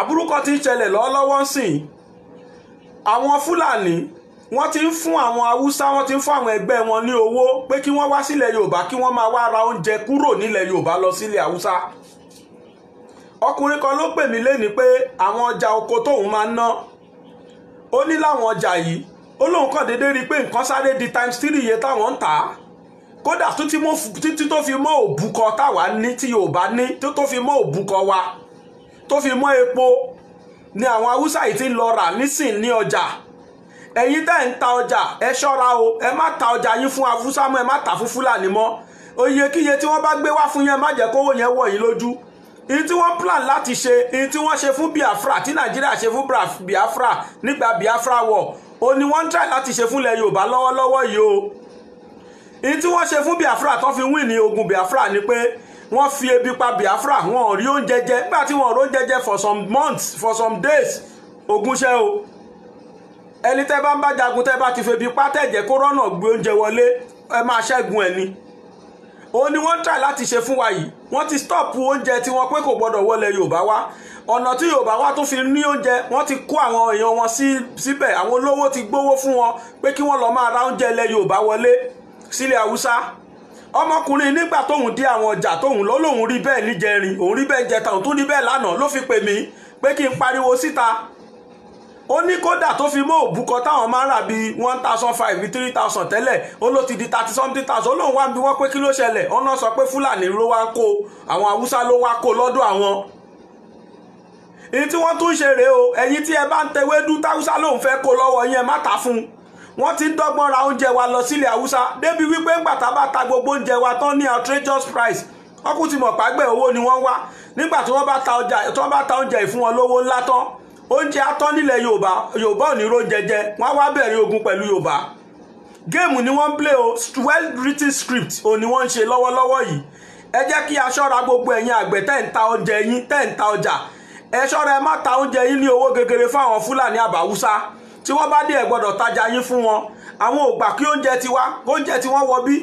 aburú kan ti ń ṣẹlẹ̀ lọ́wọ́lọ́wọ́ sìn àwọn Fúlàní wọ́n ti ń fún àwọn Haúsá wọ́n ti ń fún àwọn ẹgbẹ́ wọn ní owó pé kí wọ́n wá sílẹ̀ Yorùbá kí wọ́n máa wá ra oúnjẹ kúrò nílẹ̀ Yorùbá lọ sílẹ̀ Haúsá. Ọkùnrin kan ló pè mí léni pé àwọn ọjà oko tóun máa ń ná ó ní láwọn ọjà yìí ó lóun kàn déédéé rí i pé nǹkan sáré di ×3 iye táwọn ń tà á kódà títí tó fi mọ́ òbúkọ táwa ní tí Yorùbá ní tó fi mọ́ òbúkọ wa tó fi mọ́ epo ni àwọn Haúsá yìí ti ń lọ rà nísìn ní ọjà. Ẹ̀yin tẹ́ ń ta ọjà ẹ ṣọ́ra o ẹ má ta ọjà yín fún Haúsá mọ́ ẹ má ta fún Fúlàní mọ́ oyekíye tí wọ́n bá gbé wá fún yẹn má jẹ́ kówó yẹn wọ̀ yín lójú. Èyí tí wọ́n plan láti ṣe èyí tí wọ́n ṣe fún Biafra tí Nàìjíríà ṣe fún Biafra nígbà Biafra war ó ní wọ́n ń try láti ṣe fúnlẹ̀ Yorùbá lọ́wọ́lọ́wọ́ yìí o. Èyí tí wọ́n ṣe fún Biafra tó fi win ní ogun Biafra ni pé wọ́n fi ebi pa Biafra wọn ò rí oúnjẹ jẹ nígbà tí wọn ò rí oúnjẹ jẹ for some months for some days ogun ṣẹ́ o. Ẹni tẹ́ bá ń bá jagun tẹ́ bá ti febi pa tẹ̀jẹ̀ kó rọ́nà gbé oúnjẹ wọlé ẹ máa ṣẹ́gun ẹ̀ ni. Ó ní wọ́n try láti ṣe fún wa yìí wọ́n ti stop oúnjẹ tí wọ́n pé kò gbọ́dọ̀ wọlé Yorùbá wá ọ̀nà tí Yorùbá wá tún fi ní oúnjẹ wọ́n ti kó àwọn èèyàn wọn síbẹ̀ àwọn olówó ti gbówó fún wọn pé kí wọ́n lọ máa ra oúnjẹ ilẹ̀ Yorùbá wọlé sílẹ̀ Haúsá. Ọmọkùnrin nígbà tóun dé àwọn ọjà tóun lóun rí bẹ́ẹ̀ níjẹrin òun rí bẹ́ẹ̀ jẹta òun tún rí bẹ́ẹ̀ lánàá ló fi pè mí pé kí n pariwo síta. Ó ní kódà tó fi mọ́ òbúkọ táwọn máa ń rà bíi 1,500 3,000 tẹ́lẹ̀ ó ló ti di 30-something thousand ó lóun wá bí wọ́n pé kí ló ṣẹlẹ̀ ọ̀nà sọ pé Fúlàní ló wá kó àwọn Haúsá ló wá kó lọ́dọ̀ àwọn. Èyí tí wọ́n tún ṣe rèé o ẹ̀yin tí ẹ bá ń tewédú táwúsá lòun fẹ́ kó lọ́wọ́ yẹn má ta fún un. Wọ́n ti ń dọ́gbọ́n ra oúnjẹ wa lọ sílẹ̀ Haúsá débi wípé ńgbà tá bá ta gbogbo oúnjẹ wa tán ní outrageous price wọ́n kú ti mọ̀ pàgbẹ́ owó ni wọ́n wá nígbà tí wọ́n bá ta oúnjẹ ìfún wọn lówó ńlá tán oúnjẹ atán nílẹ̀ Yorùbá ò ní róúnjẹ jẹ wọ́n wá bẹ̀rẹ̀ ogun pẹ̀lú Yorùbá. Géèmù ni wọ́n ń play o well written script ò ní wọ́n ń ṣe lọ́wọ́lọ́wọ́ yìí. Ẹ jẹ́ kí a ṣọ́ra gbogbo ẹ̀yin àgbẹ̀ tẹ́ ń ta oúnjẹ yín tẹ́ ń ta ọjà ẹ ṣọ́ra ẹ má ta oúnjẹ yín ní owó gegere fún àwọn Fúlàní àbáwúsá tí wọ́n bá dé ẹ gbọ́dọ̀ tajà yín fún wọn. Àwọn ò gbà kí oúnjẹ tí wọ́n wọ bí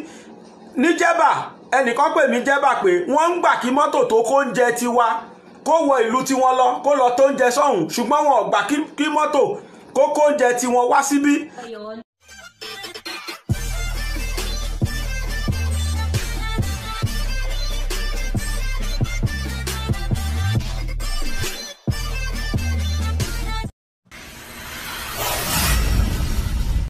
ní Jẹ́bà ẹnìkan pè mí Jẹ́bà pé wọ́n ń gbà kí mọ́tò tó kó oúnjẹ tiwa kó wọ ìlú tí wọ́n lọ kó lọ tó oúnjẹ sọ́hùn ṣùgbọ́n wọn ò gbà kí mọ́tò kó kó oúnjẹ tí wọ́n wá síbí.